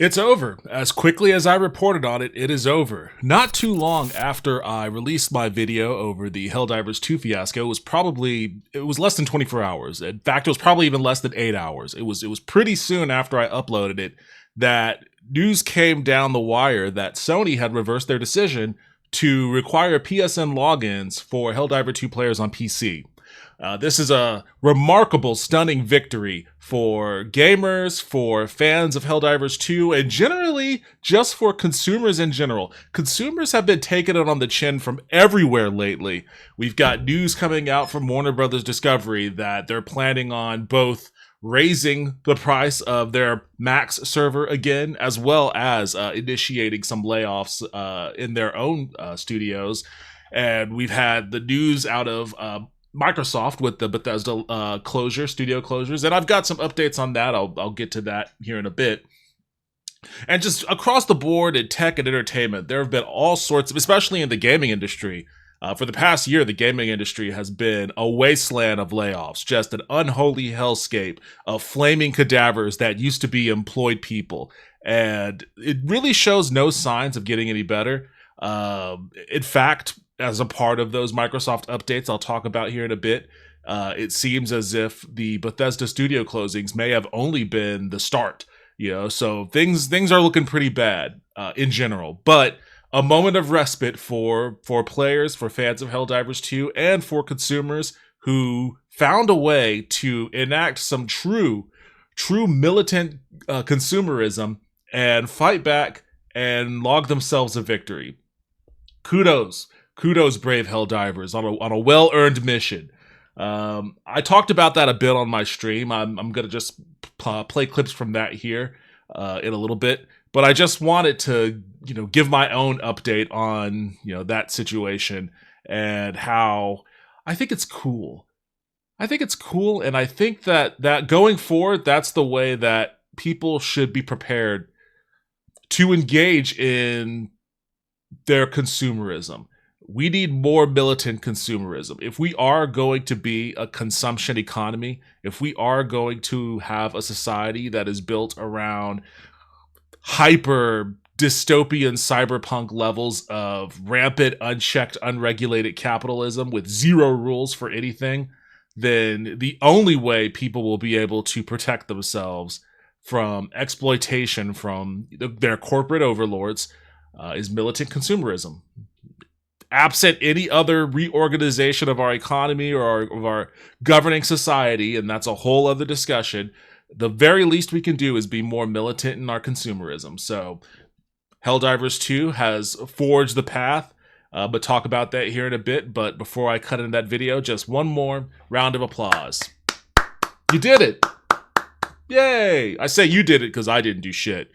It's over. As quickly as I reported on it, it is over. Not too long after I released my video over the Helldivers 2 fiasco, it was less than 24 hours. In fact, it was probably even less than 8 hours. It was pretty soon after I uploaded it that news came down the wire that Sony had reversed their decision to require PSN logins for Helldiver 2 players on PC. This is a remarkable, stunning victory for gamers, for fans of Helldivers 2, and generally just for consumers in general. Consumers have been taking it on the chin from everywhere lately. We've got news coming out from Warner Brothers Discovery that they're planning on both raising the price of their Max server again, as well as initiating some layoffs in their own studios. And we've had the news out of Microsoft with the Bethesda studio closures, and I've got some updates on that. I'll get to that here in a bit. And just across the board in tech and entertainment, there have been all sorts of, especially in the gaming industry. For the past year, the gaming industry has been a wasteland of layoffs, just an unholy hellscape of flaming cadavers that used to be employed people. And it really shows no signs of getting any better. In fact, as a part of those Microsoft updates I'll talk about here in a bit, it seems as if the Bethesda studio closings may have only been the start. So things are looking pretty bad in general. But a moment of respite for players, for fans of Helldivers 2, and for consumers who found a way to enact some true militant consumerism and fight back and log themselves a victory. Kudos, brave Helldivers, on a well-earned mission. I talked about that a bit on my stream. I'm going to just play clips from that here in a little bit. But I just wanted to, give my own update on, that situation and how I think it's cool. And I think that going forward, that's the way that people should be prepared to engage in their consumerism. We need more militant consumerism. If we are going to be a consumption economy, if we are going to have a society that is built around hyper dystopian cyberpunk levels of rampant, unchecked, unregulated capitalism with zero rules for anything, then the only way people will be able to protect themselves from exploitation from their corporate overlords is militant consumerism. Absent any other reorganization of our economy or of our governing society, and that's a whole other discussion, the very least we can do is be more militant in our consumerism. So Helldivers 2 has forged the path, but talk about that here in a bit. But before I cut into that video, just one more round of applause. You did it! Yay! I say you did it because I didn't do shit.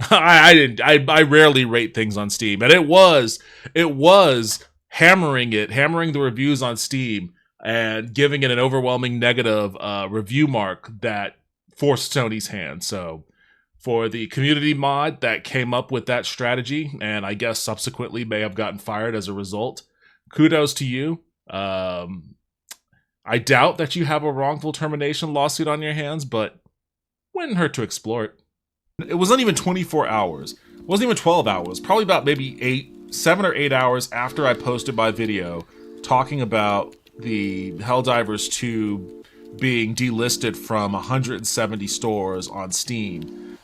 I didn't. I rarely rate things on Steam, and it was hammering the reviews on Steam and giving it an overwhelming negative review mark that forced Sony's hand. So for the community mod that came up with that strategy, and I guess subsequently may have gotten fired as a result, kudos to you. I doubt that you have a wrongful termination lawsuit on your hands, but wouldn't hurt to explore it. It wasn't even 24 hours. It wasn't even 12 hours. Probably about maybe 7 or 8 hours after I posted my video talking about the Helldivers 2 being delisted from 170 stores on Steam.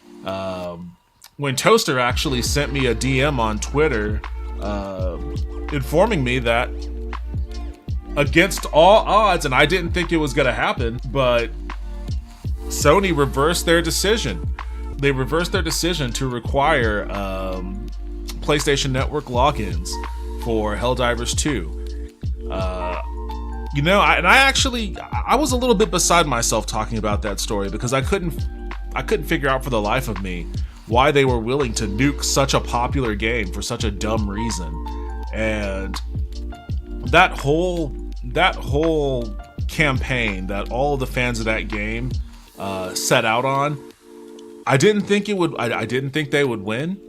When Toaster actually sent me a DM on Twitter informing me that against all odds, and I didn't think it was going to happen, but Sony reversed their decision. They reversed their decision to require PlayStation Network logins for Helldivers 2. I was a little bit beside myself talking about that story because I couldn't figure out for the life of me why they were willing to nuke such a popular game for such a dumb reason. And that whole campaign that all of the fans of that game set out on, I didn't think they would win,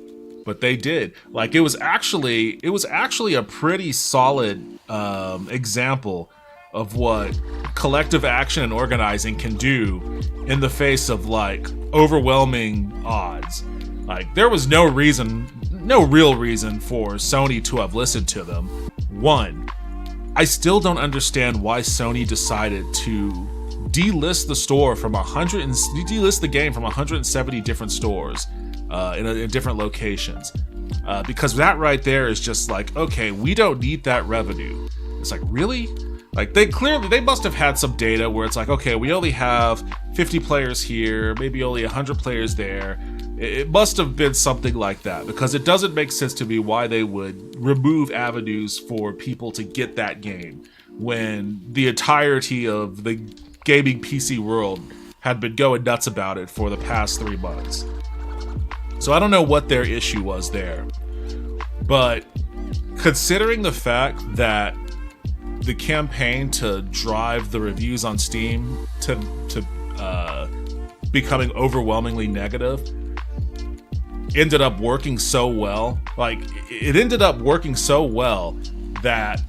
but they did. Like, it was actually a pretty solid example of what collective action and organizing can do in the face of like overwhelming odds. Like, there was no real reason for Sony to have listened to them. One, I still don't understand why Sony decided to delist the game from 170 different stores in different locations. Because that right there is just like, okay, we don't need that revenue. It's like, really? Like, they must have had some data where it's like, okay, we only have 50 players here, maybe only 100 players there. It must have been something like that, because it doesn't make sense to me why they would remove avenues for people to get that game when the entirety of the gaming PC world had been going nuts about it for the past 3 months. So I don't know what their issue was there. But considering the fact that the campaign to drive the reviews on Steam to becoming overwhelmingly negative ended up working so well. Like, it ended up working so well that,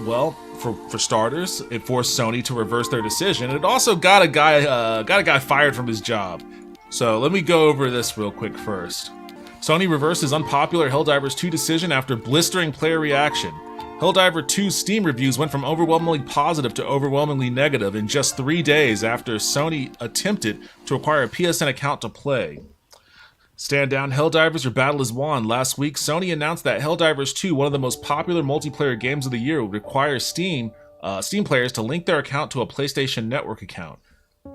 well, for starters, it forced Sony to reverse their decision. It also got a guy fired from his job. So let me go over this real quick first. Sony reversed his unpopular Helldivers 2 decision after blistering player reaction. Helldivers 2's Steam reviews went from overwhelmingly positive to overwhelmingly negative in just 3 days after Sony attempted to acquire a PSN account to play. Stand down, Helldivers, your battle is won. Last week, Sony announced that Helldivers 2, one of the most popular multiplayer games of the year, would require Steam players to link their account to a PlayStation Network account.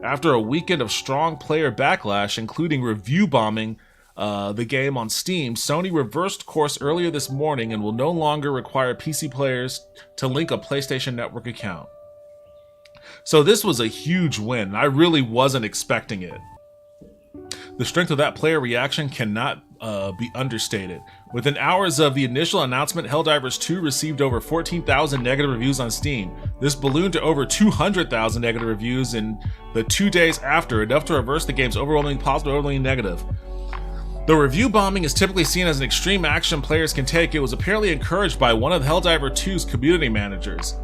After a weekend of strong player backlash, including review bombing the game on Steam, Sony reversed course earlier this morning and will no longer require PC players to link a PlayStation Network account. So this was a huge win, and I really wasn't expecting it. The strength of that player reaction cannot be understated. Within hours of the initial announcement, Helldivers 2 received over 14,000 negative reviews on Steam. This ballooned to over 200,000 negative reviews in the 2 days after, enough to reverse the game's overwhelmingly positive, overwhelmingly negative. Though review bombing is typically seen as an extreme action players can take, it was apparently encouraged by one of Helldivers 2's community managers.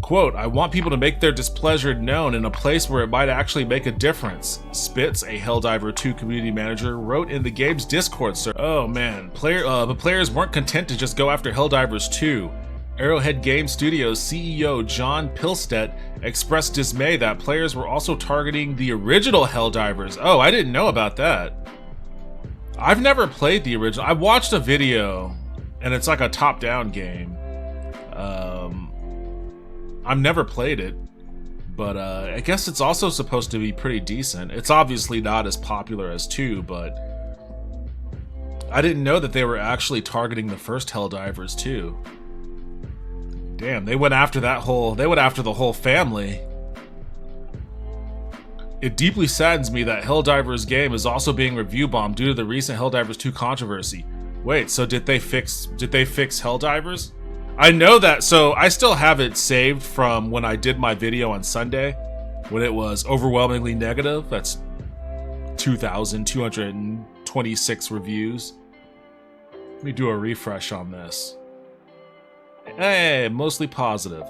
Quote, I want people to make their displeasure known in a place where it might actually make a difference, Spitz, a Helldivers 2 community manager, wrote in the game's Discord server. Oh man, but players weren't content to just go after Helldivers 2. Arrowhead Game Studios CEO John Pilstedt expressed dismay that players were also targeting the original Helldivers. Oh, I didn't know about that. I've never played the original. I watched a video, and it's like a top-down game. I've never played it, but I guess it's also supposed to be pretty decent. It's obviously not as popular as 2, but I didn't know that they were actually targeting the first Helldivers too. Damn, they went after the whole family. It deeply saddens me that Helldivers game is also being review bombed due to the recent Helldivers 2 controversy. Wait, so did they fix Helldivers? I know that, so I still have it saved from when I did my video on Sunday, when it was overwhelmingly negative. That's 2,226 reviews. Let me do a refresh on this. Hey, mostly positive.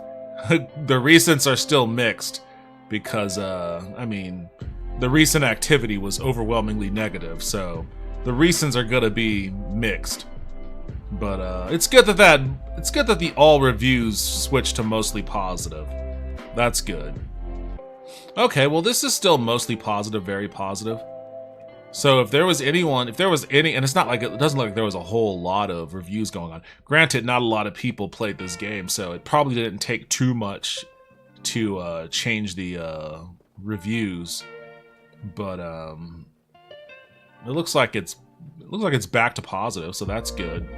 The recents are still mixed because, I mean, the recent activity was overwhelmingly negative, so the recents are gonna be mixed. But it's good that the all reviews switched to mostly positive. That's good. Okay, well this is still mostly positive, very positive. So if there was any, and it's not like it doesn't look like there was a whole lot of reviews going on. Granted, not a lot of people played this game, so it probably didn't take too much to change the reviews. But it looks like it's back to positive, so that's good.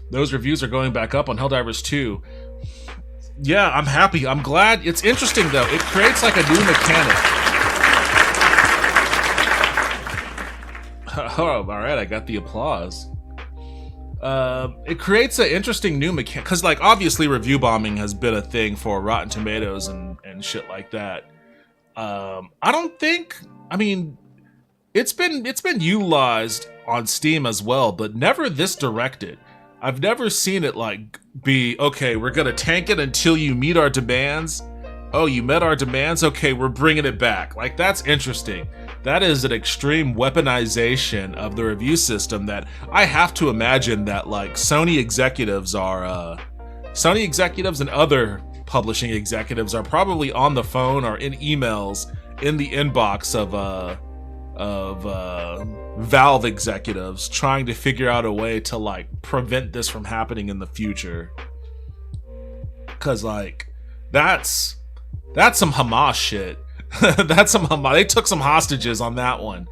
Those reviews are going back up on Helldivers 2. Yeah, I'm happy. I'm glad. It's interesting, though. It creates like a new mechanic. Oh, alright, I got the applause. It creates an interesting new mechanic. Because, like, obviously review bombing has been a thing for Rotten Tomatoes and shit like that. It's been utilized on Steam as well, but never this directed. I've never seen it like be, okay, we're gonna tank it until you meet our demands. Oh, you met our demands? Okay, we're bringing it back. Like, that's interesting. that is an extreme weaponization of the review system that I have to imagine that like Sony executives and other publishing executives are probably on the phone or in emails in the inbox of Valve executives trying to figure out a way to like prevent this from happening in the future. Cause like that's some Hamas shit. That's some Hamas. They took some hostages on that one.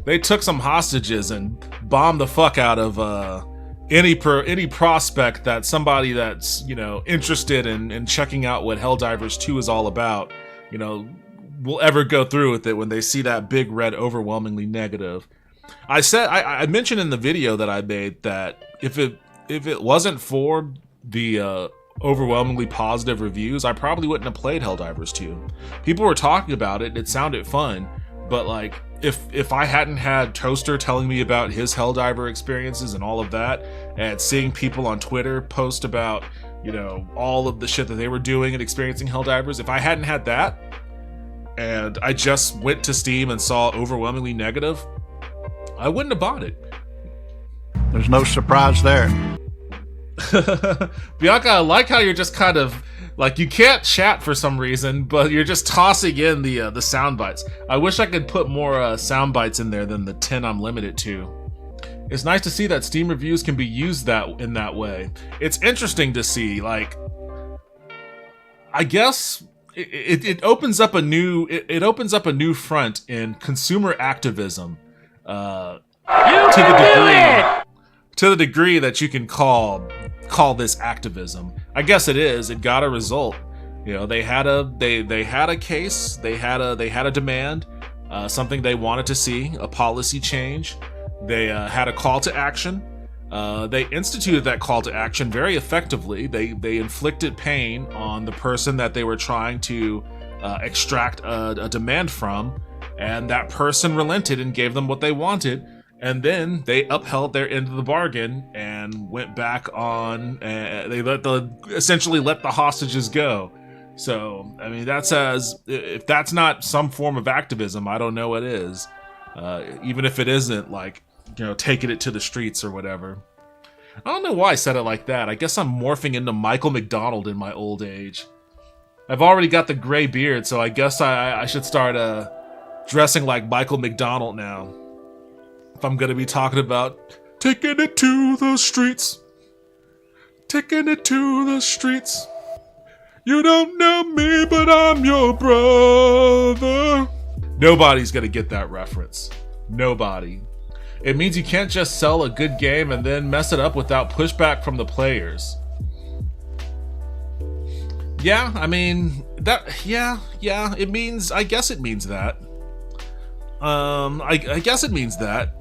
They took some hostages and bombed the fuck out of any prospect that somebody that's, you know, interested in checking out what Helldivers 2 is all about, you know, will ever go through with it when they see that big red overwhelmingly negative. I mentioned in the video that I made that if it wasn't for the overwhelmingly positive reviews, I probably wouldn't have played Helldivers 2. People were talking about it, it sounded fun, but like if I hadn't had Toaster telling me about his Helldiver experiences and all of that, and seeing people on Twitter post about, you know, all of the shit that they were doing and experiencing Helldivers, if I hadn't had that, and I just went to Steam and saw overwhelmingly negative, I wouldn't have bought it. There's no surprise there. Bianca, I like how you're just kind of like, you can't chat for some reason, but you're just tossing in the sound bites. I wish I could put more sound bites in there than the 10 I'm limited to. It's nice to see that Steam reviews can be used in that way. It's interesting to see, like, I guess it opens up a new front in consumer activism. To the degree that you can call this activism. I guess it is. It got a result. You know, they had a case, they had a demand, something they wanted to see, a policy change. They had a call to action. They instituted that call to action very effectively. They inflicted pain on the person that they were trying to extract a demand from, and that person relented and gave them what they wanted. And then they upheld their end of the bargain and went back on. They essentially let the hostages go. So, I mean, if that's not some form of activism, I don't know what is. Even if it isn't, like, you know, taking it to the streets or whatever. I don't know why I said it like that. I guess I'm morphing into Michael McDonald in my old age. I've already got the gray beard, so I guess I should start dressing like Michael McDonald now. If I'm gonna be talking about taking it to the streets. Taking it to the streets. You don't know me, but I'm your brother. Nobody's gonna get that reference. Nobody. It means you can't just sell a good game and then mess it up without pushback from the players. Yeah, I mean, it means, I guess it means that. I guess it means that.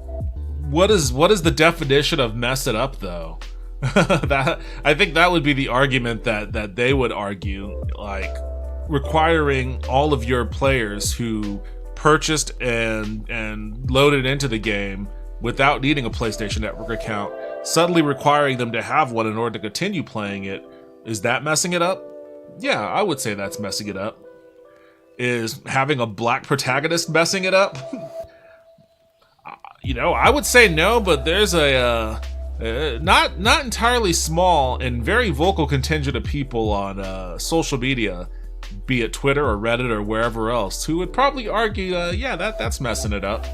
What is the definition of mess it up, though? I think that would be the argument that they would argue, like requiring all of your players who purchased and loaded into the game without needing a PlayStation Network account, suddenly requiring them to have one in order to continue playing it. Is that messing it up? Yeah, I would say that's messing it up. Is having a black protagonist messing it up? You know, I would say no, but there's a not entirely small and very vocal contingent of people on social media, be it Twitter or Reddit or wherever else, who would probably argue, yeah, that's messing it up.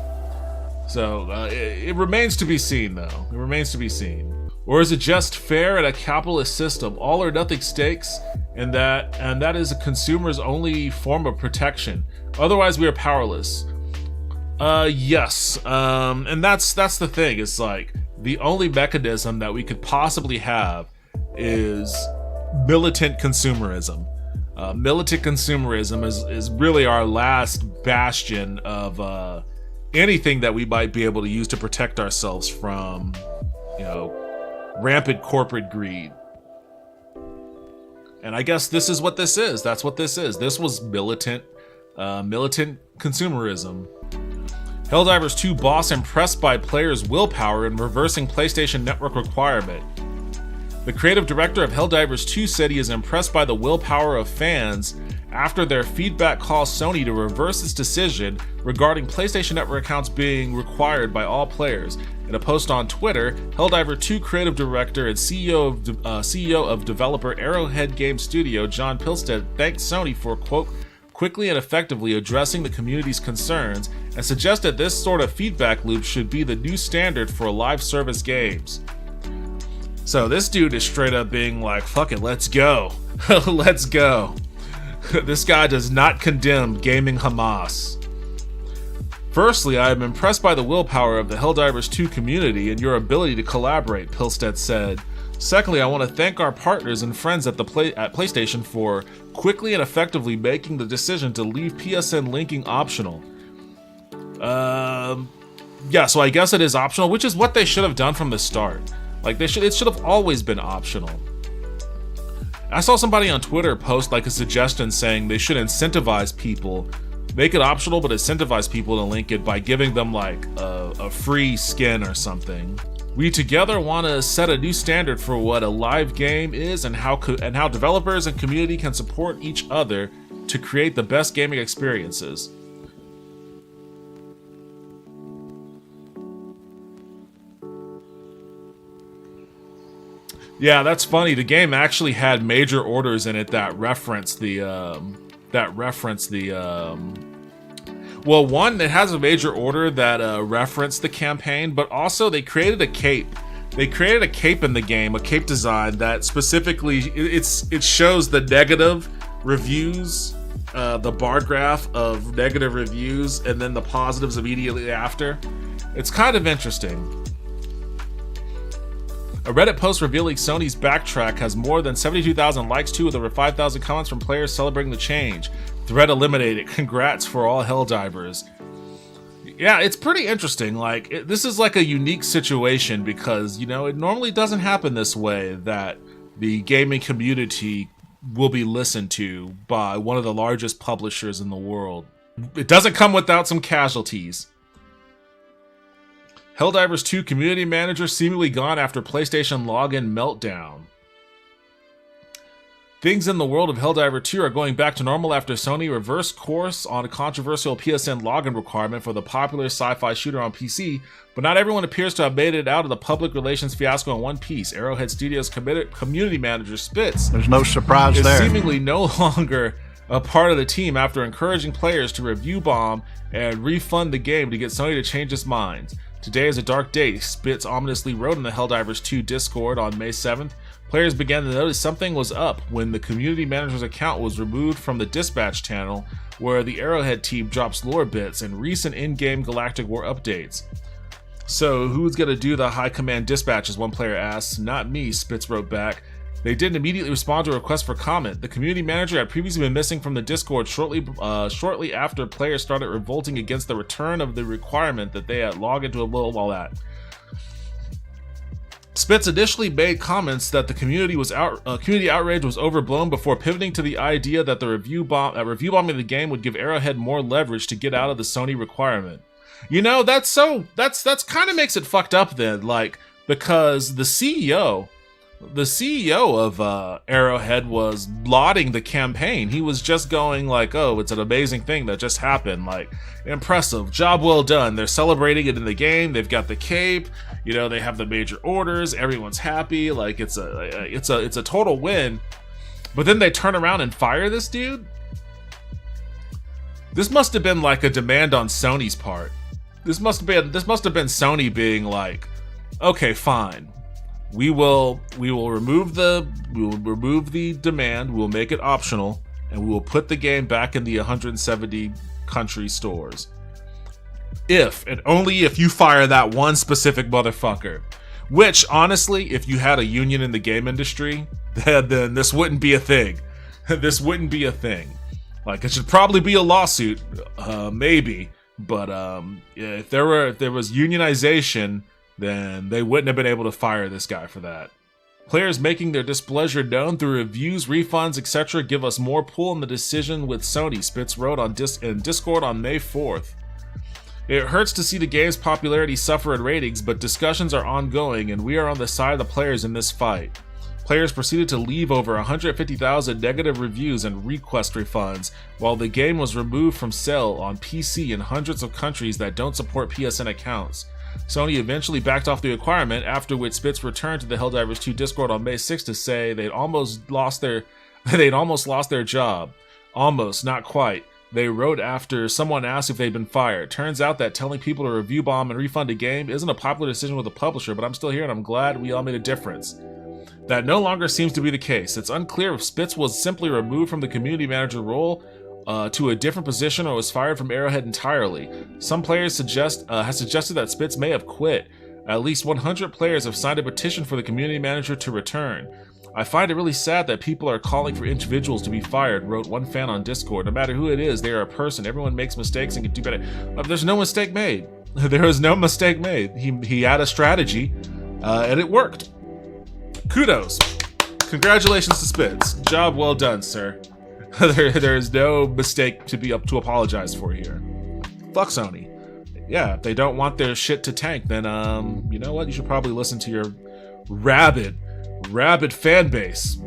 So it remains to be seen, though. It remains to be seen. Or is it just fair in a capitalist system, all or nothing stakes, and that is a consumer's only form of protection? Otherwise, we are powerless. Yes. And that's the thing. It's like the only mechanism that we could possibly have is militant consumerism. Militant consumerism is really our last bastion of anything that we might be able to use to protect ourselves from, you know, rampant corporate greed. And I guess this is what this is. That's what this is. This was militant consumerism. Helldivers 2 boss impressed by players' willpower in reversing PlayStation Network requirement. The creative director of Helldivers 2 said he is impressed by the willpower of fans after their feedback caused Sony to reverse its decision regarding PlayStation Network accounts being required by all players. In a post on Twitter, Helldivers 2 creative director and CEO of developer Arrowhead Game Studio, John Pilstead, thanked Sony for, quote, quickly and effectively addressing the community's concerns and suggested this sort of feedback loop should be the new standard for live service games. So this dude is straight up being like, fuck it, let's go. Let's go. This guy does not condemn gaming Hamas. Firstly, I am impressed by the willpower of the Helldivers 2 community and your ability to collaborate, Pilstead said. Secondly, I want to thank our partners and friends at PlayStation for quickly and effectively making the decision to leave PSN linking optional. Yeah, so I guess it is optional, which is what they should have done from the start. Like, it should have always been optional. I saw somebody on Twitter post like a suggestion saying they should incentivize people, make it optional, but incentivize people to link it by giving them like a free skin or something. We together want to set a new standard for what a live game is and how developers and community can support each other to create the best gaming experiences. Yeah, that's funny. The game actually had major orders in it that referenced the well, one, it has a major order that referenced the campaign, but also they created a cape. They created a cape in the game, a cape design that specifically it shows the negative reviews, the bar graph of negative reviews, and then the positives immediately after. It's kind of interesting. A Reddit post revealing Sony's backtrack has more than 72,000 likes too, with over 5,000 comments from players celebrating the change. Thread eliminated. Congrats for all Helldivers. Yeah, it's pretty interesting. Like, this is like a unique situation because, you know, it normally doesn't happen this way, that the gaming community will be listened to by one of the largest publishers in the world. It doesn't come without some casualties. Helldivers 2 community manager seemingly gone after PlayStation login meltdown. Things in the world of Helldivers 2 are going back to normal after Sony reversed course on a controversial PSN login requirement for the popular sci-fi shooter on PC, but not everyone appears to have made it out of the public relations fiasco in one piece. Arrowhead Studios community manager Spitz There's no surprise is there. seemingly no longer a part of the team after encouraging players to review bomb and refund the game to get Sony to change its mind. Today is a dark day, Spitz ominously wrote in the Helldivers 2 Discord on May 7th. Players began to notice something was up when the community manager's account was removed from the dispatch channel, where the Arrowhead team drops lore bits and recent in-game Galactic War updates. So, who's gonna do the high command dispatches? One player asks. Not me, Spitz wrote back. They didn't immediately respond to a request for comment. The community manager had previously been missing from the Discord shortly after players started revolting against the return of the requirement that they had log into a while at. Spitz initially made comments that the community outrage was overblown before pivoting to the idea that the review bombing the game would give Arrowhead more leverage to get out of the Sony requirement. You know, that's kind of makes it fucked up then, like, because the CEO of Arrowhead was lauding the campaign. He was just going like, oh, it's an amazing thing that just happened. Like, impressive, job well done. They're celebrating it in the game. They've got the cape. You know, they have the major orders. Everyone's happy. Like, it's a total win. But then they turn around and fire this dude. This must have been like a demand on Sony's part. This must have been Sony being like, okay, fine. We will remove the demand, we'll make it optional, and we will put the game back in the 170 country stores. If, and only if, you fire that one specific motherfucker. Which, honestly, if you had a union in the game industry, then this wouldn't be a thing. This wouldn't be a thing. Like, it should probably be a lawsuit, maybe. But if there was unionization, then they wouldn't have been able to fire this guy for that. Players making their displeasure known through reviews, refunds, etc. give us more pull in the decision with Sony, Spitz wrote on in Discord on May 4th. It hurts to see the game's popularity suffer in ratings, but discussions are ongoing and we are on the side of the players in this fight. Players proceeded to leave over 150,000 negative reviews and request refunds, while the game was removed from sale on PC in hundreds of countries that don't support PSN accounts. Sony eventually backed off the requirement, after which Spitz returned to the Helldivers 2 Discord on May 6 to say they'd almost lost their job. Almost, not quite. They wrote after someone asked if they'd been fired. Turns out that telling people to review bomb and refund a game isn't a popular decision with the publisher, but I'm still here and I'm glad we all made a difference. That no longer seems to be the case. It's unclear if Spitz was simply removed from the community manager role to a different position or was fired from Arrowhead entirely. Some players have suggested that Spitz may have quit. At least 100 players have signed a petition for the community manager to return. I find it really sad that people are calling for individuals to be fired, wrote one fan on Discord. No matter who it is, they are a person. Everyone makes mistakes and can do better. But there's no mistake made. There was no mistake made. He had a strategy, and it worked. Kudos. Congratulations to Spitz. Job well done, sir. There is no mistake to apologize for here. Fuck Sony. Yeah, if they don't want their shit to tank, then you know what? You should probably listen to your rabid fan base.